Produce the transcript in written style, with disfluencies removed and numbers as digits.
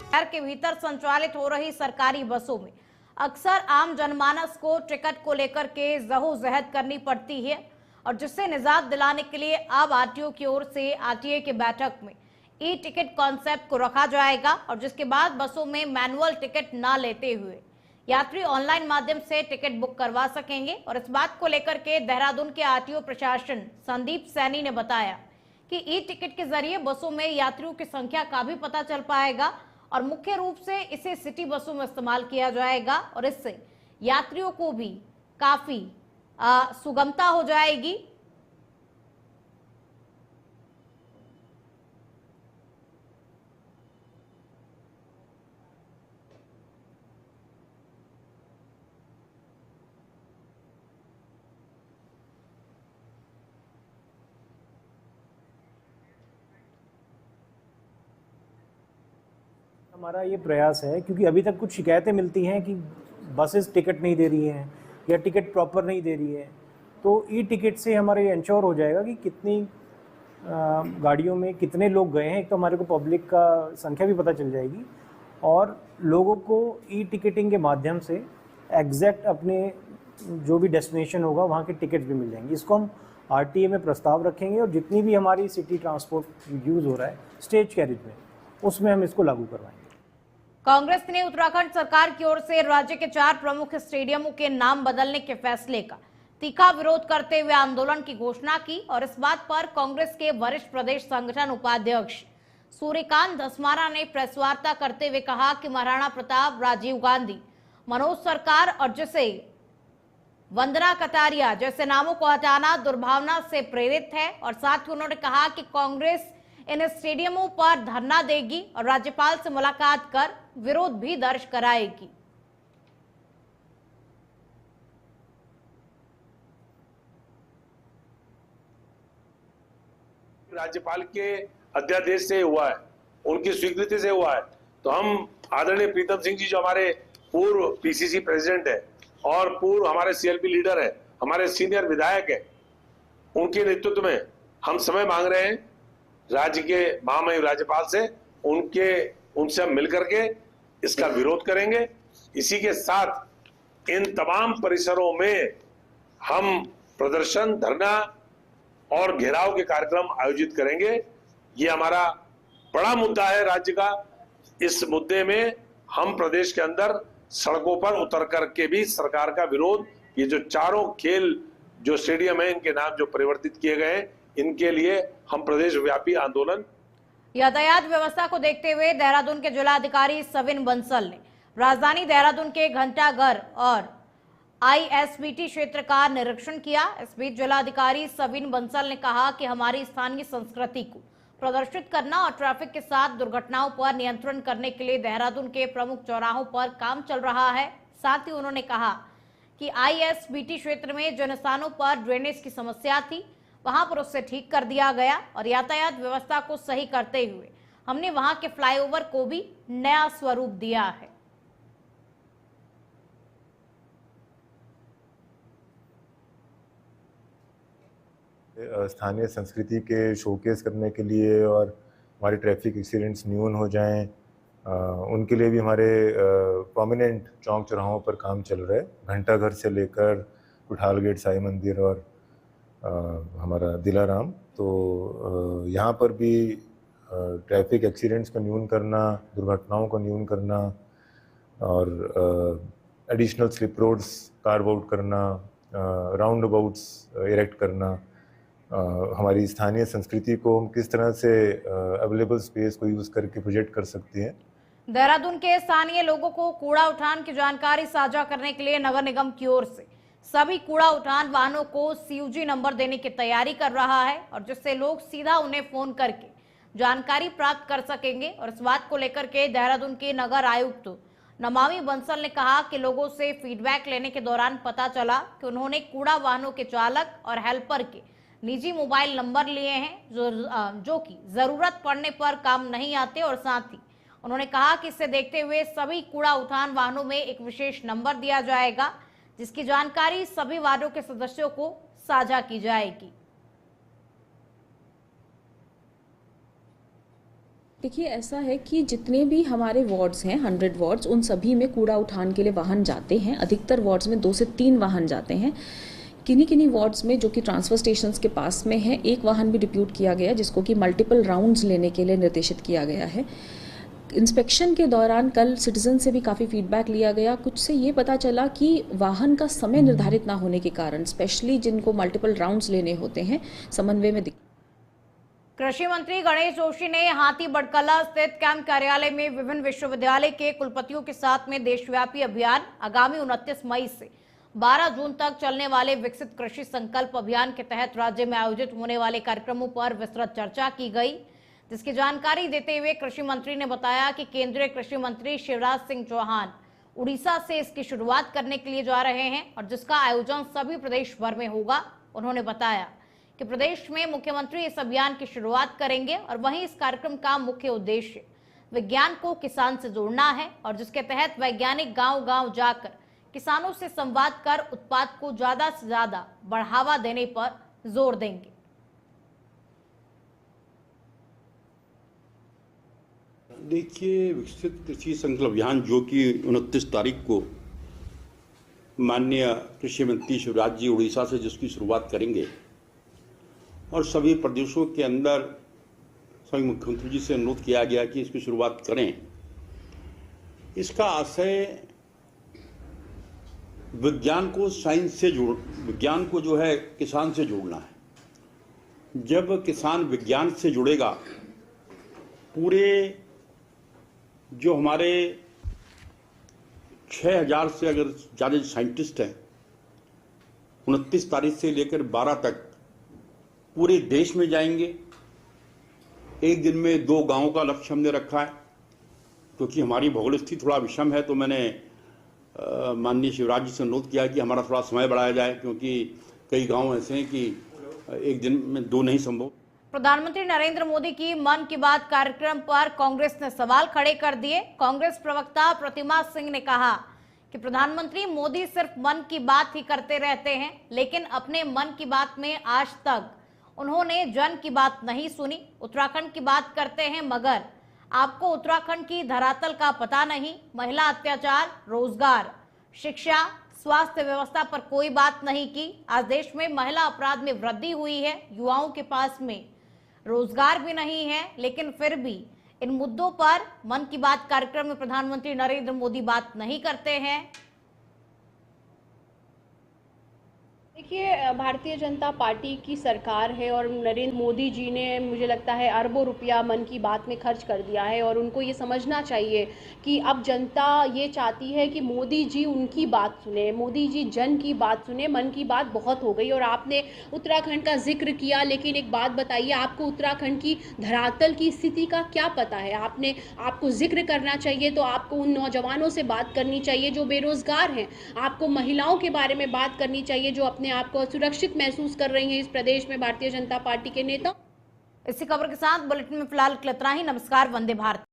शहर के भीतर संचालित हो रही सरकारी बसों में अक्सर आम जनमानस को टिकट को लेकर के जहद करनी पड़ती है और जिससे निजात दिलाने के लिए अब आरटीओ की ओर से आरटीए की बैठक में ई टिकट कॉन्सेप्ट को रखा जाएगा और जिसके बाद बसों में मैनुअल टिकट ना लेते हुए यात्री ऑनलाइन माध्यम से टिकट बुक करवा सकेंगे। और इस बात को लेकर के देहरादून के आरटीओ प्रशासन संदीप सैनी ने बताया कि ई टिकट के जरिए बसों में यात्रियों की संख्या का भी पता चल पाएगा और मुख्य रूप से इसे सिटी बसों में इस्तेमाल किया जाएगा और इससे यात्रियों को भी काफी सुगमता हो जाएगी। हमारा ये प्रयास है क्योंकि अभी तक कुछ शिकायतें मिलती हैं कि बसेस टिकट नहीं दे रही हैं या टिकट प्रॉपर नहीं दे रही है, तो ई टिकट से हमारा ये इंश्योर हो जाएगा कि कितनी गाड़ियों में कितने लोग गए हैं। एक तो हमारे को पब्लिक का संख्या भी पता चल जाएगी और लोगों को ई टिकटिंग के माध्यम से एग्जैक्ट अपने जो भी डेस्टिनेशन होगा वहाँ के टिकट भी मिल जाएंगे। इसको हम आरटीए में प्रस्ताव रखेंगे और जितनी भी हमारी सिटी ट्रांसपोर्ट यूज़ हो रहा है स्टेज कैरिज में, उसमें हम इसको लागू करवाएंगे। कांग्रेस ने उत्तराखंड सरकार की ओर से राज्य के 4 प्रमुख स्टेडियमों के नाम बदलने के फैसले का तीखा विरोध करते हुए आंदोलन की घोषणा की और इस बात पर कांग्रेस के वरिष्ठ प्रदेश संगठन उपाध्यक्ष सूर्यकांत धस्माना ने प्रेस वार्ता करते हुए कहा कि महाराणा प्रताप, राजीव गांधी, मनोज सरकार और जैसे वंदना कटारिया जैसे नामों को हटाना दुर्भावना से प्रेरित है और साथ ही उन्होंने कहा कि कांग्रेस इन स्टेडियमों पर धरना देगी और राज्यपाल से मुलाकात कर विरोध भी दर्ज कराएगी। राज्यपाल के अध्यादेश से हुआ है, उनकी स्वीकृति से हुआ है, तो हम आदरणीय प्रीतम सिंह जी जो हमारे पूर्व पीसीसी प्रेसिडेंट है और पूर्व हमारे सीएलपी लीडर है, हमारे सीनियर विधायक है, उनके नेतृत्व में हम समय मांग रहे हैं राज्य के महामहिम राज्यपाल से। उनसे हम मिलकर के इसका विरोध करेंगे। इसी के साथ इन तमाम परिसरों में हम प्रदर्शन, धरना और घेराव के कार्यक्रम आयोजित करेंगे। ये हमारा बड़ा मुद्दा है राज्य का। इस मुद्दे में हम प्रदेश के अंदर सड़कों पर उतर करके भी सरकार का विरोध, ये जो चारों खेल जो स्टेडियम है इनके नाम जो परिवर्तित किए गए हैं, इनके लिए हम प्रदेश व्यापी आंदोलन। यातायात व्यवस्था को देखते हुए देहरादून के जिलाधिकारी सविन बंसल ने राजधानी देहरादून के घंटाघर और आईएसबीटी क्षेत्र का निरीक्षण किया। इस बीच जिलाधिकारी सविन बंसल ने कहा कि हमारी स्थानीय संस्कृति को प्रदर्शित करना और ट्रैफिक के साथ दुर्घटनाओं पर नियंत्रण करने के लिए देहरादून के प्रमुख चौराहों पर काम चल रहा है। साथ ही उन्होंने कहा कि आईएसबीटी क्षेत्र में जिन स्थानों पर ड्रेनेज की समस्या थी वहां पर उससे ठीक कर दिया गया और यातायात व्यवस्था को सही करते हुए हमने वहां के फ्लाईओवर को भी नया स्वरूप दिया है। स्थानीय संस्कृति के शोकेस करने के लिए और हमारे ट्रैफिक एक्सीडेंट्स न्यून हो जाएं, उनके लिए भी हमारे प्रोमिनेंट चौक चौराहों पर काम चल रहा है। घंटाघर से लेकर कुठाल गेट, साई मंदिर और हमारा दिलाराम, तो यहाँ पर भी ट्रैफिक एक्सीडेंट्स को न्यून करना, दुर्घटनाओं को न्यून करना और additional slip roads carve out करना, राउंड अबाउट्स इरेक्ट करना, हमारी स्थानीय संस्कृति को हम किस तरह से अवेलेबल स्पेस को यूज़ करके प्रोजेक्ट कर सकते हैं। देहरादून के स्थानीय लोगों को कूड़ा उठान की जानकारी साझा करने के लिए नगर निगम की ओर से सभी कूड़ा उठान वाहनों को सीयूजी नंबर देने की तैयारी कर रहा है और जिससे लोग सीधा उन्हें फोन करके जानकारी प्राप्त कर सकेंगे। और इस बात को लेकर के देहरादून के नगर आयुक्त नमामि बंसल ने कहा कि लोगों से फीडबैक लेने के दौरान पता चला कि उन्होंने कूड़ा वाहनों के चालक और हेल्पर के निजी मोबाइल नंबर लिए हैं जो कि जरूरत पड़ने पर काम नहीं आते और साथ ही उन्होंने कहा कि इसे देखते हुए सभी कूड़ा उठान वाहनों में एक विशेष नंबर दिया जाएगा जिसकी जानकारी सभी वार्डों के सदस्यों को साझा की जाएगी। देखिए, ऐसा है कि जितने भी हमारे वार्ड्स हैं 100 वार्ड्स, उन सभी में कूड़ा उठान के लिए वाहन जाते हैं। अधिकतर वार्ड्स में 2 से 3 वाहन जाते हैं। किन्हीं वार्ड्स में जो कि ट्रांसफर स्टेशंस के पास में है, एक वाहन भी डिप्यूट किया गया जिसको कि मल्टीपल राउंड्स लेने के लिए निर्देशित किया गया है। इंस्पेक्शन के दौरान कल सिटीजन से भी काफ़ी फीडबैक लिया गया। कुछ से ये पता चला कि वाहन का समय निर्धारित ना होने के कारण स्पेशली जिनको मल्टीपल राउंड्स लेने होते हैं, समन्वय में कृषि मंत्री गणेश जोशी ने हाथी बड़कला स्थित कैंप कार्यालय में विभिन्न विश्वविद्यालय के कुलपतियों के साथ में देशव्यापी अभियान आगामी 29 मई से 12 जून तक चलने वाले विकसित कृषि संकल्प अभियान के तहत राज्य में आयोजित होने वाले कार्यक्रमों पर विस्तृत चर्चा की गई, जिसकी जानकारी देते हुए कृषि मंत्री ने बताया कि केंद्रीय कृषि मंत्री शिवराज सिंह चौहान उड़ीसा से इसकी शुरुआत करने के लिए जा रहे हैं और जिसका आयोजन सभी प्रदेश भर में होगा। उन्होंने बताया कि प्रदेश में मुख्यमंत्री इस अभियान की शुरुआत करेंगे और वहीं इस कार्यक्रम का मुख्य उद्देश्य विज्ञान को किसान से जोड़ना है और जिसके तहत वैज्ञानिक गांव-गांव जाकर किसानों से संवाद कर उत्पाद को ज्यादा से ज्यादा बढ़ावा देने पर जोर देंगे। देखिए, विकसित कृषि संकल्प अभियान जो कि 29 तारीख को माननीय कृषि मंत्री शिवराज जी उड़ीसा से जिसकी शुरुआत करेंगे और सभी प्रदेशों के अंदर सभी मुख्यमंत्री जी से अनुरोध किया गया कि इसकी शुरुआत करें। इसका आशय विज्ञान को साइंस से विज्ञान को जो है किसान से जोड़ना है। जब किसान विज्ञान से जुड़ेगा, पूरे जो हमारे 6000 से अगर ज़्यादा साइंटिस्ट हैं, 29 तारीख से लेकर 12 तक पूरे देश में जाएंगे। एक दिन में 2 गांवों का लक्ष्य हमने रखा है, क्योंकि हमारी भौगोलिक स्थिति थोड़ा विषम है। तो मैंने माननीय शिवराज जी से अनुरोध किया कि हमारा थोड़ा समय बढ़ाया जाए, क्योंकि कई गांव ऐसे हैं कि एक दिन में 2 नहीं संभव। प्रधानमंत्री नरेंद्र मोदी की मन की बात कार्यक्रम पर कांग्रेस ने सवाल खड़े कर दिए। कांग्रेस प्रवक्ता प्रतिमा सिंह ने कहा कि प्रधानमंत्री मोदी सिर्फ मन की बात ही करते रहते हैं, लेकिन अपने मन की बात में आज तक उन्होंने जन की बात नहीं सुनी। उत्तराखंड की बात करते हैं, मगर आपको उत्तराखंड की धरातल का पता नहीं। महिला अत्याचार, रोजगार, शिक्षा, स्वास्थ्य व्यवस्था पर कोई बात नहीं की। आज देश में महिला अपराध में वृद्धि हुई है, युवाओं के पास में रोजगार भी नहीं है, लेकिन फिर भी इन मुद्दों पर मन की बात कार्यक्रम में प्रधानमंत्री नरेंद्र मोदी बात नहीं करते हैं। देखिए, भारतीय जनता पार्टी की सरकार है और नरेंद्र मोदी जी ने मुझे लगता है अरबों रुपया मन की बात में खर्च कर दिया है और उनको ये समझना चाहिए कि अब जनता ये चाहती है कि मोदी जी उनकी बात सुने, मोदी जी जन की बात सुने। मन की बात बहुत हो गई। और आपने उत्तराखंड का जिक्र किया, लेकिन एक बात बताइए, आपको उत्तराखंड की धरातल की स्थिति का क्या पता है? आपको जिक्र करना चाहिए तो आपको उन नौजवानों से बात करनी चाहिए जो बेरोजगार हैं। आपको महिलाओं के बारे में बात करनी चाहिए जो अपने आपको सुरक्षित महसूस कर रही हैं इस प्रदेश में भारतीय जनता पार्टी के नेता। इसी खबर के साथ बुलेटिन में फिलहाल इतना ही। नमस्कार, वंदे भारत।